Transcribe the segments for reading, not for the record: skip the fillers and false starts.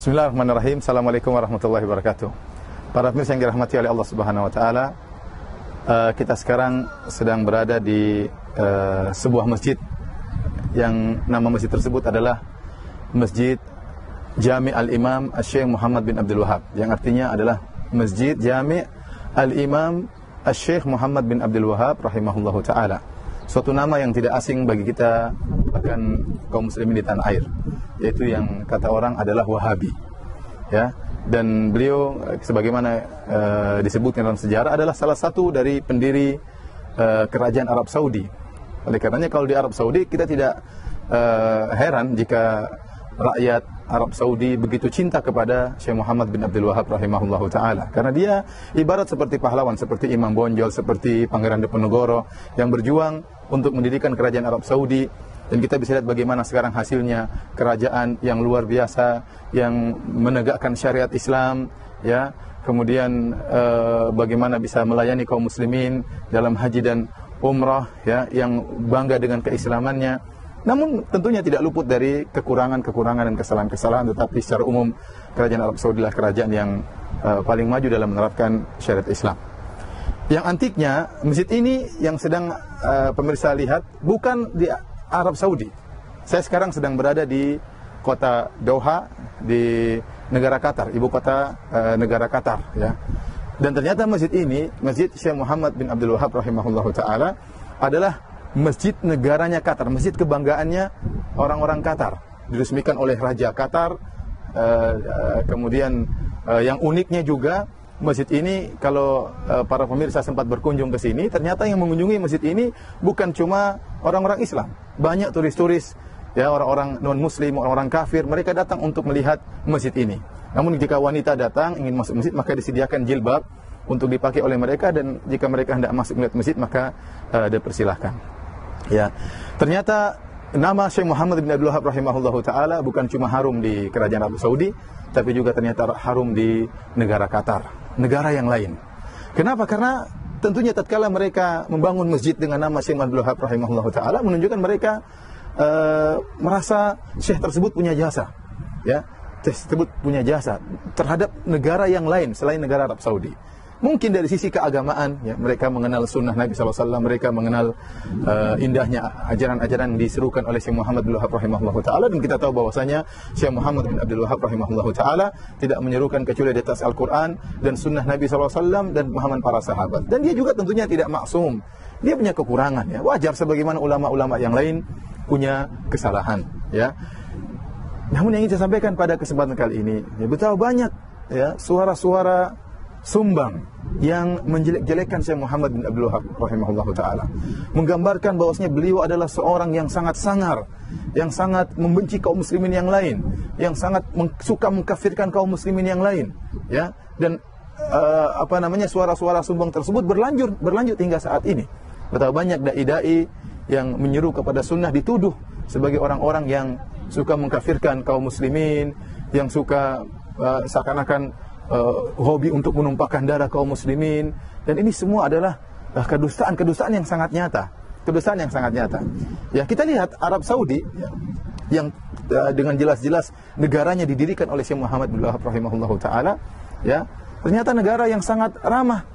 Bismillahirrahmanirrahim. Assalamualaikum warahmatullahi wabarakatuh. Para pemirsa yang dirahmati oleh Allah Subhanahu wa taala, kita sekarang sedang berada di sebuah masjid yang nama masjid tersebut adalah Masjid Jami' Al-Imam Syekh Muhammad bin Abdul Wahab, yang artinya adalah Masjid Jami' Al-Imam Syekh Muhammad bin Abdul Wahab rahimahullahu taala. Suatu nama yang tidak asing bagi kita, bahkan kaum muslimin di tanah air, yaitu yang kata orang adalah Wahabi, ya. Dan beliau sebagaimana disebutkan dalam sejarah adalah salah satu dari pendiri kerajaan Arab Saudi. Oleh karenanya kalau di Arab Saudi kita tidak heran jika rakyat Arab Saudi begitu cinta kepada Syekh Muhammad bin Abdul Wahab rahimahullahu taala, karena dia ibarat seperti pahlawan, seperti Imam Bonjol, seperti Pangeran Diponegoro yang berjuang untuk mendirikan kerajaan Arab Saudi. Dan kita bisa lihat bagaimana sekarang hasilnya, kerajaan yang luar biasa yang menegakkan syariat Islam, ya. Kemudian bagaimana bisa melayani kaum muslimin dalam haji dan umrah, ya, yang bangga dengan keislamannya. Namun tentunya tidak luput dari kekurangan-kekurangan dan kesalahan-kesalahan, tetapi secara umum kerajaan Arab Saudi adalah kerajaan yang paling maju dalam menerapkan syariat Islam. Yang antiknya, masjid ini yang sedang pemirsa lihat bukan di Arab Saudi. Saya sekarang sedang berada di kota Doha, di negara Qatar, ibu kota negara Qatar, ya. Dan ternyata masjid ini, Masjid Syekh Muhammad bin Abdul Wahab rahimahullahu taala, adalah masjid negaranya Qatar, masjid kebanggaannya orang-orang Qatar, diresmikan oleh Raja Qatar. Kemudian yang uniknya juga, masjid ini kalau para pemirsa sempat berkunjung ke sini, ternyata yang mengunjungi masjid ini bukan cuma orang-orang Islam, banyak turis-turis, ya, orang-orang non-muslim, orang-orang kafir, mereka datang untuk melihat masjid ini. Namun jika wanita datang ingin masuk masjid, maka disediakan jilbab untuk dipakai oleh mereka, dan jika mereka hendak masuk melihat masjid maka dipersilahkan. Ya, ternyata nama Syekh Muhammad bin Abdul Wahab rahimahullahu taala bukan cuma harum di kerajaan Arab Saudi, tapi juga ternyata harum di negara Qatar, negara yang lain. Kenapa? Karena tentunya tatkala mereka membangun masjid dengan nama Syekh Abdul Wahab rahimahullahu taala, menunjukkan mereka merasa Syekh tersebut punya jasa, ya. Syekh tersebut punya jasa terhadap negara yang lain selain negara Arab Saudi. Mungkin dari sisi keagamaan, ya, mereka mengenal sunnah Nabi SAW, mereka mengenal indahnya ajaran-ajaran yang diserukan oleh Syekh Muhammad bin Wahab rahimahullahu taala, dan kita tahu bahwasanya Syekh Muhammad bin Abdul Wahab rahimahullahu taala tidak menyerukan kecuali di atas Al-Quran dan sunnah Nabi SAW dan pemahaman para sahabat. Dan dia juga tentunya tidak maksum, dia punya kekurangan, ya. Wajar sebagaimana ulama-ulama yang lain punya kesalahan, ya. Namun yang ingin saya sampaikan pada kesempatan kali ini, ya, betapa banyak, ya, suara-suara sumbang yang menjelek-jelekkan Syekh Muhammad bin Abdul Wahab rahimahullahu taala, menggambarkan bahwasanya beliau adalah seorang yang sangat sangar, yang sangat membenci kaum muslimin yang lain, yang sangat suka mengkafirkan kaum muslimin yang lain, ya. Dan suara-suara sumbang tersebut berlanjut hingga saat ini. Betapa banyak dai-dai yang menyeru kepada sunnah dituduh sebagai orang-orang yang suka mengkafirkan kaum muslimin, yang suka seakan-akan hobi untuk menumpahkan darah kaum muslimin. Dan ini semua adalah kedustaan yang sangat nyata, kedustaan yang sangat nyata. Ya, kita lihat Arab Saudi, ya, yang dengan jelas-jelas negaranya didirikan oleh Syekh Muhammad bin Wahab rahimahullahu taala, ya, ternyata negara yang sangat ramah,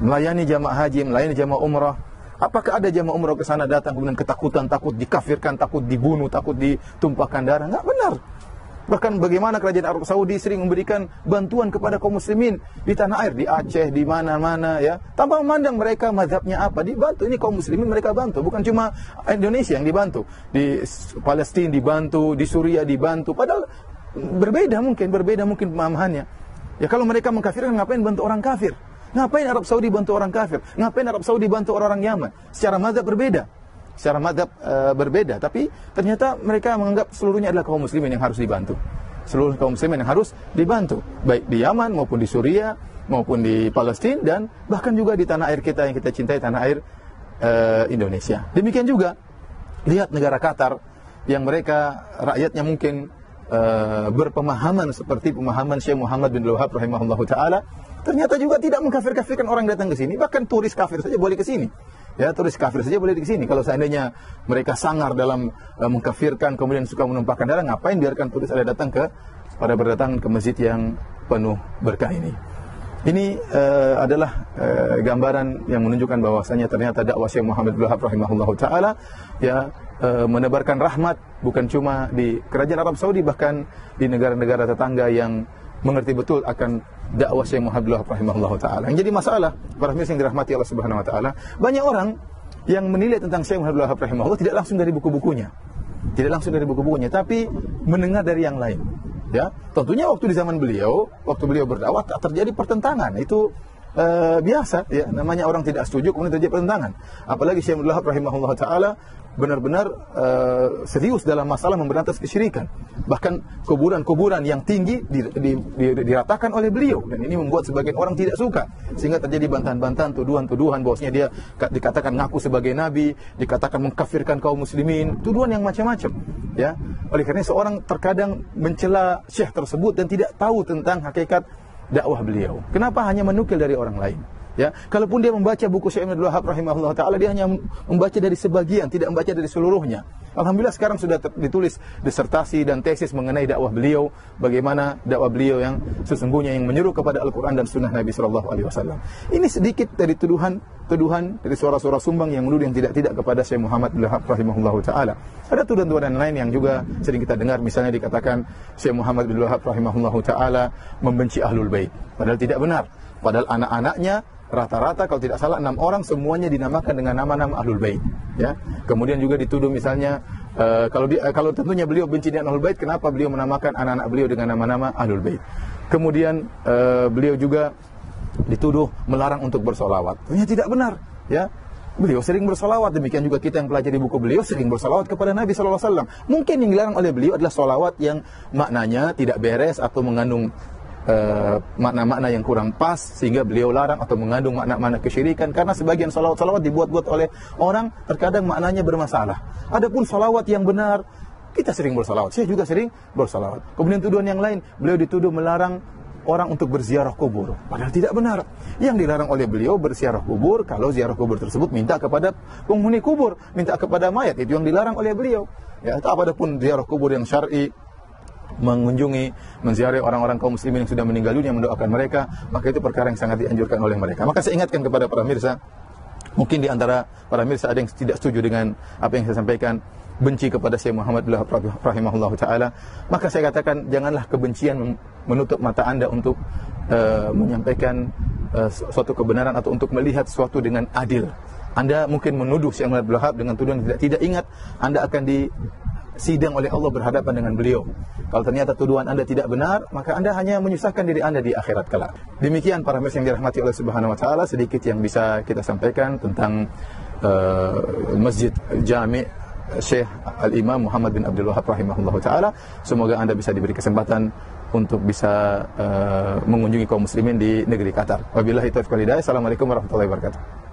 melayani jamaah haji, melayani jamaah umrah. Apakah ada jamaah umrah ke sana datang kemudian ketakutan, takut dikafirkan, takut dibunuh, takut ditumpahkan darah? Enggak benar. Bahkan bagaimana kerajaan Arab Saudi sering memberikan bantuan kepada kaum muslimin di tanah air, di Aceh, di mana-mana, ya, tanpa memandang mereka mazhabnya apa, dibantu. Ini kaum muslimin mereka bantu, bukan cuma Indonesia yang dibantu, di Palestina dibantu, di Suriah dibantu. Padahal berbeda mungkin pemahamannya. Ya, kalau mereka mengkafirkan, ngapain bantu orang kafir? Ngapain Arab Saudi bantu orang kafir? Ngapain Arab Saudi bantu orang Yaman? Secara mazhab berbeda. Secara madhab berbeda, tapi ternyata mereka menganggap seluruhnya adalah kaum muslimin yang harus dibantu. Seluruh kaum muslimin yang harus dibantu, baik di Yaman maupun di Suriah maupun di Palestina, dan bahkan juga di tanah air kita yang kita cintai, tanah air Indonesia. Demikian juga lihat negara Qatar yang mereka rakyatnya mungkin berpemahaman seperti pemahaman Syekh Muhammad bin Wahab rahimahullahu taala, ternyata juga tidak mengkafir-kafirkan orang datang ke sini, bahkan turis kafir saja boleh ke sini. Ya, turis kafir saja boleh di sini. Kalau seandainya mereka sangar dalam mengkafirkan, kemudian suka menumpahkan darah, ngapain biarkan turis ada datang ke pada berdatangan ke masjid yang penuh berkah ini. Ini adalah gambaran yang menunjukkan bahwasanya ternyata dakwah Syekh Muhammad bin Wahab rahimahullahu taala ya menebarkan rahmat bukan cuma di kerajaan Arab Saudi, bahkan di negara-negara tetangga yang mengerti betul akan dakwah Syekh Muhammad bin Wahab rahimahullahu taala. Yang jadi masalah para pemirsa yang dirahmati Allah Subhanahu wa taala, banyak orang yang menilai tentang Syekh Muhammad bin Wahab rahimahullah tidak langsung dari buku-bukunya. Tidak langsung dari buku-bukunya, tapi mendengar dari yang lain. Ya, tentunya waktu di zaman beliau, waktu beliau berdakwah tak terjadi pertentangan. Itu biasa ya, namanya orang tidak setuju kemudian terjadi pertentangan. Apalagi Syekh Abdul Wahab rahimahullah taala benar-benar serius dalam masalah memberantas kesyirikan. Bahkan kuburan-kuburan yang tinggi diratakan oleh beliau, dan ini membuat sebagian orang tidak suka, sehingga terjadi bantahan-bantahan, tuduhan-tuduhan bahwasanya dia dikatakan ngaku sebagai nabi, dikatakan mengkafirkan kaum muslimin, tuduhan yang macam-macam. Ya, oleh karena seorang terkadang mencela syekh tersebut dan tidak tahu tentang hakikat dakwah beliau. Kenapa hanya menukil dari orang lain? Ya, kalaupun dia membaca buku Syekh Abdul Wahab rahimahullah taala, dia hanya membaca dari sebagian, tidak membaca dari seluruhnya. Alhamdulillah sekarang sudah ditulis disertasi dan tesis mengenai dakwah beliau, bagaimana dakwah beliau yang sesungguhnya yang menyeru kepada Al-Qur'an dan sunnah Nabi sallallahu alaihi wasallam. Ini sedikit dari tuduhan dari suara-suara sumbang yang menuduh yang tidak kepada Syekh Muhammad bin Wahab rahimahullah taala. Ada tuduhan-tuduhan lain yang juga sering kita dengar, misalnya dikatakan Syekh Muhammad bin Wahab rahimahullah taala membenci Ahlul Bait. Padahal tidak benar. Padahal anak-anaknya rata-rata kalau tidak salah 6 orang semuanya dinamakan dengan nama-nama Ahlul Bait. Ya. Kemudian juga dituduh misalnya kalau tentunya beliau benci dengan Ahlul Bait, kenapa beliau menamakan anak-anak beliau dengan nama-nama Ahlul Bait? Kemudian beliau juga dituduh melarang untuk bersolawat. Ternyata tidak benar. Ya. Beliau sering bersolawat, demikian juga kita yang pelajari buku beliau sering bersolawat kepada Nabi sallallahu alaihi wasallam. Mungkin yang dilarang oleh beliau adalah solawat yang maknanya tidak beres atau mengandung makna-makna yang kurang pas, sehingga beliau larang, atau mengandung makna-makna kesyirikan, karena sebagian salawat-salawat dibuat-buat oleh orang terkadang maknanya bermasalah. Adapun salawat yang benar, kita sering bersalawat, saya juga sering bersalawat. Kemudian tuduhan yang lain, beliau dituduh melarang orang untuk berziarah kubur, padahal tidak benar. Yang dilarang oleh beliau berziarah kubur kalau ziarah kubur tersebut minta kepada penghuni kubur, minta kepada mayat, itu yang dilarang oleh beliau. Ya, apapun ziarah kubur yang syar'i, mengunjungi, menziarahi orang-orang kaum muslimin yang sudah meninggal dunia, mendoakan mereka, maka itu perkara yang sangat dianjurkan oleh mereka. Maka saya ingatkan kepada para mirsa, mungkin di antara para mirsa ada yang tidak setuju dengan apa yang saya sampaikan, benci kepada Syekh Muhammad bin Wahab rahimahullah taala, maka saya katakan janganlah kebencian menutup mata Anda untuk menyampaikan suatu kebenaran atau untuk melihat sesuatu dengan adil. Anda mungkin menuduh Syekh Muhammad bin Wahab dengan tuduhan tidak ingat, Anda akan sidang oleh Allah berhadapan dengan beliau. Kalau ternyata tuduhan Anda tidak benar, maka Anda hanya menyusahkan diri Anda di akhirat kelak. Demikian para pemirsa yang dirahmati oleh Subhanahu wa taala, sedikit yang bisa kita sampaikan tentang Masjid Jami' Syekh Al-Imam Muhammad bin Abdul Wahab rahimahullah taala. Semoga Anda bisa diberi kesempatan untuk bisa mengunjungi kaum muslimin di negeri Qatar. Wabillahi taufiq wal hidayah. Assalamualaikum warahmatullahi wabarakatuh.